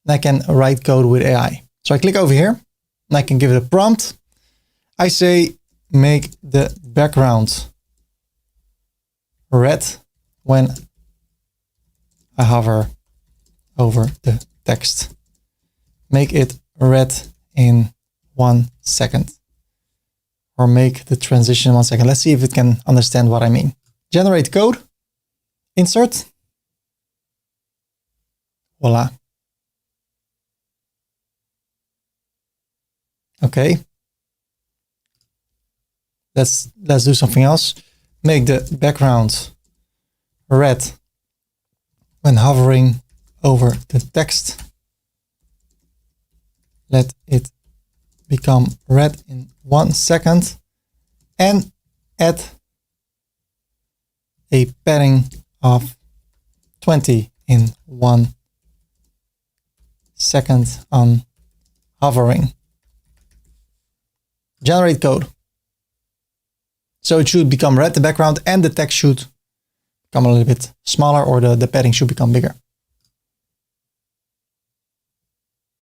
and I can write code with AI. So I click over here and I can give it a prompt. I say, make the background red when I hover over the text. Make it red in 1 second. Or make the transition in 1 second. Let's see if it can understand what I mean. Generate code. Insert. Voila. Okay. Let's do something else. Make the background red when hovering over the text. Let it become red in 1 second and add a padding of 20 in 1 second on hovering. Generate code. So it should become red, the background, and the text should become a little bit smaller, or the padding should become bigger.